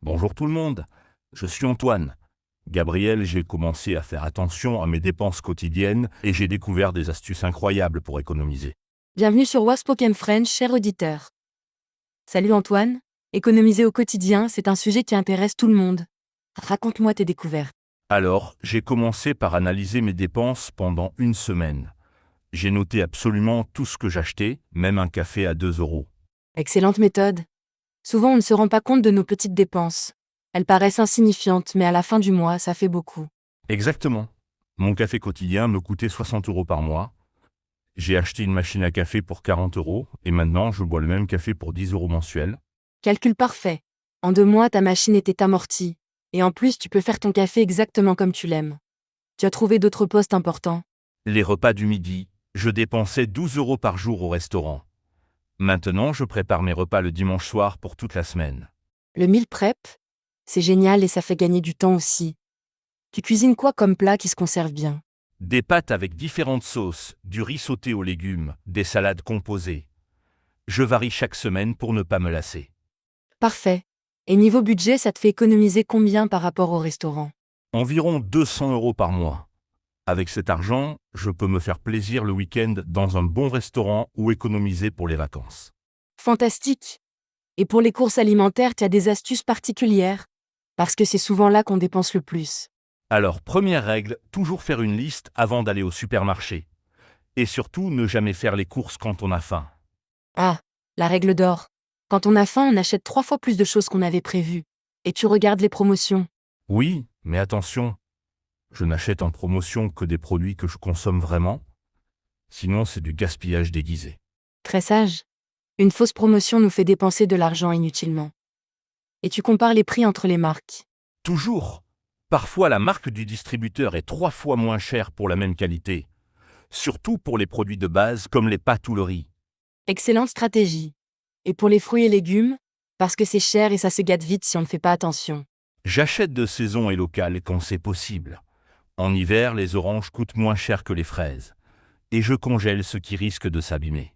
Bonjour tout le monde, je suis Antoine. Gabriel, j'ai commencé à faire attention à mes dépenses quotidiennes et j'ai découvert des astuces incroyables pour économiser. Bienvenue sur Waspoken French, cher auditeur. Salut Antoine. Économiser au quotidien, c'est un sujet qui intéresse tout le monde. Raconte-moi tes découvertes. Alors, j'ai commencé par analyser mes dépenses pendant une semaine. J'ai noté absolument tout ce que j'achetais, même un café à 2 euros. Excellente méthode. Souvent, on ne se rend pas compte de nos petites dépenses. Elles paraissent insignifiantes, mais à la fin du mois, ça fait beaucoup. Exactement. Mon café quotidien me coûtait 60 euros par mois. J'ai acheté une machine à café pour 40 euros et maintenant je bois le même café pour 10 euros mensuels. Calcul parfait. En 2 mois, ta machine était amortie. Et en plus, tu peux faire ton café exactement comme tu l'aimes. Tu as trouvé d'autres postes importants. Les repas du midi, je dépensais 12 euros par jour au restaurant. Maintenant, je prépare mes repas le dimanche soir pour toute la semaine. Le meal prep, c'est génial et ça fait gagner du temps aussi. Tu cuisines quoi comme plat qui se conserve bien? Des pâtes avec différentes sauces, du riz sauté aux légumes, des salades composées. Je varie chaque semaine pour ne pas me lasser. Parfait. Et niveau budget, ça te fait économiser combien par rapport au restaurant? Environ 200 euros par mois. Avec cet argent, je peux me faire plaisir le week-end dans un bon restaurant ou économiser pour les vacances. Fantastique. Et pour les courses alimentaires, tu as des astuces particulières? Parce que c'est souvent là qu'on dépense le plus. Alors, première règle, toujours faire une liste avant d'aller au supermarché. Et surtout, ne jamais faire les courses quand on a faim. Ah, la règle d'or. Quand on a faim, on achète 3 fois plus de choses qu'on avait prévues. Et tu regardes les promotions. Oui, mais attention, je n'achète en promotion que des produits que je consomme vraiment. Sinon, c'est du gaspillage déguisé. Très sage. Une fausse promotion nous fait dépenser de l'argent inutilement. Et tu compares les prix entre les marques. Toujours. Parfois, la marque du distributeur est 3 fois moins chère pour la même qualité. Surtout pour les produits de base comme les pâtes ou le riz. Excellente stratégie. Et pour les fruits et légumes? Parce que c'est cher et ça se gâte vite si on ne fait pas attention. J'achète de saison et local quand c'est possible. En hiver, les oranges coûtent moins cher que les fraises. Et je congèle ce qui risque de s'abîmer.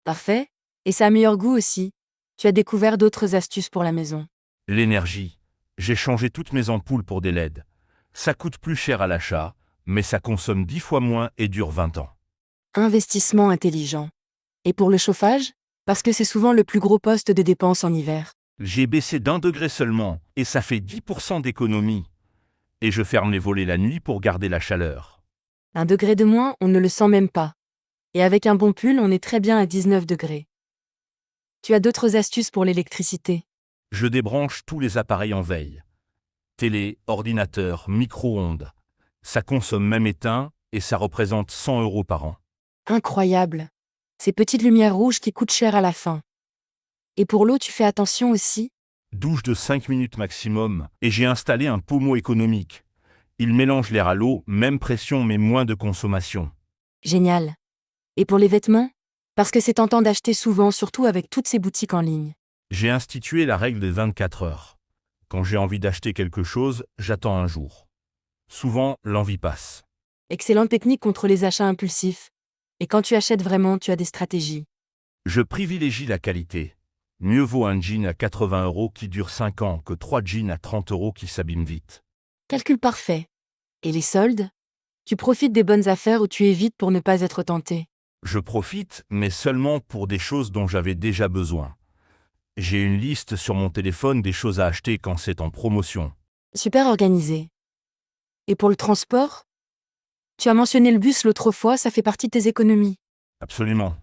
Parfait. Et ça a meilleur goût aussi. Tu as découvert d'autres astuces pour la maison. L'énergie. J'ai changé toutes mes ampoules pour des LED. Ça coûte plus cher à l'achat, mais ça consomme 10 fois moins et dure 20 ans. Investissement intelligent. Et pour le chauffage? Parce que c'est souvent le plus gros poste de dépense en hiver. J'ai baissé d'1 degré seulement, et ça fait 10% d'économie. Et je ferme les volets la nuit pour garder la chaleur. 1 degré de moins, on ne le sent même pas. Et avec un bon pull, on est très bien à 19 degrés. Tu as d'autres astuces pour l'électricité? Je débranche tous les appareils en veille. Télé, ordinateur, micro-ondes. Ça consomme même éteint, et ça représente 100 euros par an. Incroyable. Ces petites lumières rouges qui coûtent cher à la fin. Et pour l'eau, tu fais attention aussi? Douche de 5 minutes maximum, et j'ai installé un pommeau économique. Il mélange l'air à l'eau, même pression mais moins de consommation. Génial. Et pour les vêtements? Parce que c'est tentant d'acheter souvent, surtout avec toutes ces boutiques en ligne. J'ai institué la règle des 24 heures. Quand j'ai envie d'acheter quelque chose, j'attends un jour. Souvent, l'envie passe. Excellente technique contre les achats impulsifs. Et quand tu achètes vraiment, tu as des stratégies. Je privilégie la qualité. Mieux vaut un jean à 80 euros qui dure 5 ans que 3 jeans à 30 euros qui s'abîment vite. Calcul parfait. Et les soldes? Tu profites des bonnes affaires ou tu évites pour ne pas être tenté? Je profite, mais seulement pour des choses dont j'avais déjà besoin. J'ai une liste sur mon téléphone des choses à acheter quand c'est en promotion. Super organisé. Et pour le transport? Tu as mentionné le bus l'autre fois, ça fait partie de tes économies. Absolument.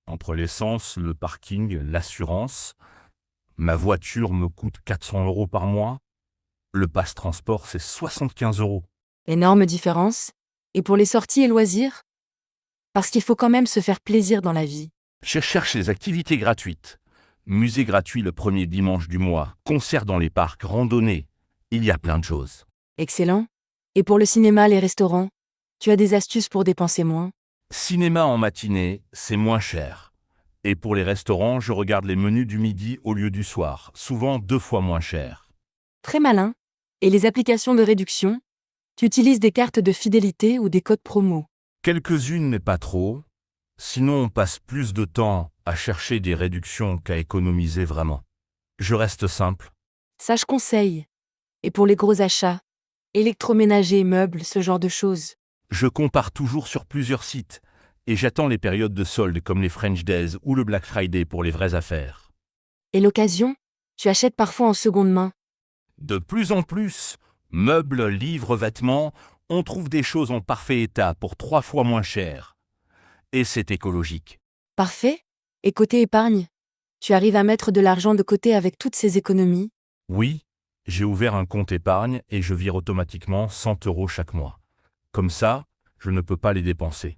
Entre l'essence, le parking, l'assurance, ma voiture me coûte 400 euros par mois. Le passe-transport, c'est 75 euros. Énorme différence. Et pour les sorties et loisirs? Parce qu'il faut quand même se faire plaisir dans la vie. Je cherche les activités gratuites. Musée gratuit le premier dimanche du mois, concert dans les parcs, randonnée. Il y a plein de choses. Excellent. Et pour le cinéma, les restaurants? Tu as des astuces pour dépenser moins? Cinéma en matinée, c'est moins cher. Et pour les restaurants, je regarde les menus du midi au lieu du soir, souvent 2 fois moins cher. Très malin. Et les applications de réduction? Tu utilises des cartes de fidélité ou des codes promo? Quelques-unes, mais pas trop. Sinon, on passe plus de temps à chercher des réductions qu'à économiser vraiment. Je reste simple. Sage conseil. Et pour les gros achats, électroménager, meubles, ce genre de choses. Je compare toujours sur plusieurs sites et j'attends les périodes de soldes comme les French Days ou le Black Friday pour les vraies affaires. Et l'occasion, tu achètes parfois en seconde main. De plus en plus, meubles, livres, vêtements, on trouve des choses en parfait état pour 3 fois moins cher. Et c'est écologique. Parfait. Et côté épargne, tu arrives à mettre de l'argent de côté avec toutes ces économies. Oui, j'ai ouvert un compte épargne et je vire automatiquement 100 € chaque mois. Comme ça, je ne peux pas les dépenser.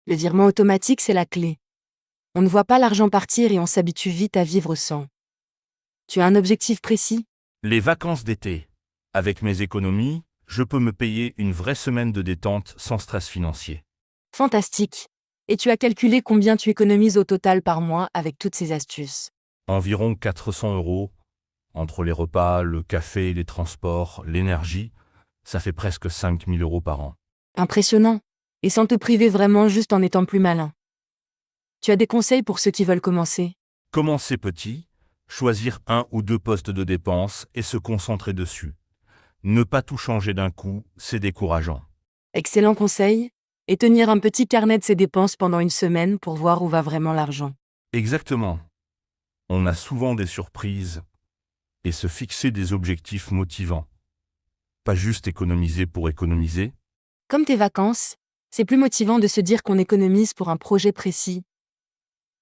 Le virement automatique, c'est la clé. On ne voit pas l'argent partir et on s'habitue vite à vivre sans. Tu as un objectif précis? Les vacances d'été. Avec mes économies, je peux me payer une vraie semaine de détente sans stress financier. Fantastique. Et tu as calculé combien tu économises au total par mois avec toutes ces astuces? Environ 400 € entre les repas, le café, les transports, l'énergie, ça fait presque 5000 € par an. Impressionnant. Et sans te priver vraiment, juste en étant plus malin. Tu as des conseils pour ceux qui veulent commencer? Commencer petit, choisir 1 ou 2 postes de dépenses et se concentrer dessus. Ne pas tout changer d'un coup, c'est décourageant. Excellent conseil. Et tenir un petit carnet de ses dépenses pendant une semaine pour voir où va vraiment l'argent. Exactement. On a souvent des surprises et se fixer des objectifs motivants. Pas juste économiser pour économiser. Comme tes vacances, c'est plus motivant de se dire qu'on économise pour un projet précis.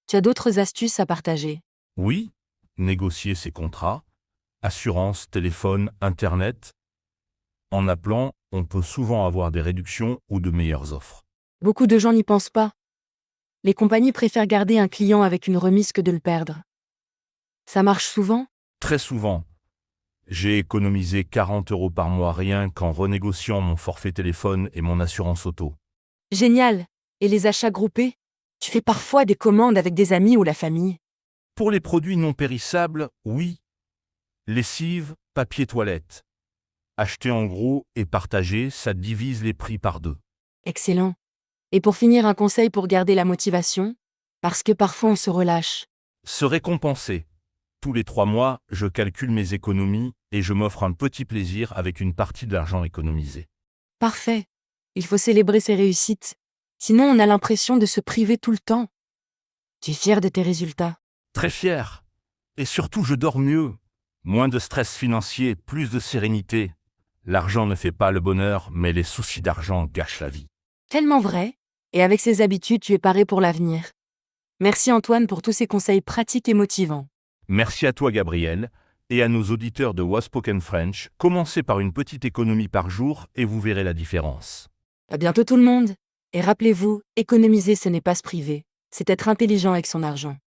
Tu as d'autres astuces à partager? Oui, négocier ses contrats, assurance, téléphone, Internet. En appelant, on peut souvent avoir des réductions ou de meilleures offres. Beaucoup de gens n'y pensent pas. Les compagnies préfèrent garder un client avec une remise que de le perdre. Ça marche souvent? Très souvent, j'ai économisé 40 € par mois rien qu'en renégociant mon forfait téléphone et mon assurance auto. Génial. Et les achats groupés? Tu fais parfois des commandes avec des amis ou la famille. Pour les produits non périssables, oui. Lessive, papier toilette. Acheter en gros et partager, ça divise les prix par 2. Excellent. Et pour finir, un conseil pour garder la motivation? Parce que parfois on se relâche. Se récompenser. Tous les 3 mois, je calcule mes économies et je m'offre un petit plaisir avec une partie de l'argent économisé. Parfait. Il faut célébrer ses réussites. Sinon, on a l'impression de se priver tout le temps. Tu es fier de tes résultats? Très fier. Et surtout, je dors mieux. Moins de stress financier, plus de sérénité. L'argent ne fait pas le bonheur, mais les soucis d'argent gâchent la vie. Tellement vrai. Et avec ces habitudes, tu es paré pour l'avenir. Merci Antoine pour tous ces conseils pratiques et motivants. Merci à toi, Gabriel, et à nos auditeurs de Waspoken French. Commencez par une petite économie par jour et vous verrez la différence. À bientôt tout le monde. Et rappelez-vous, économiser, ce n'est pas se priver, c'est être intelligent avec son argent.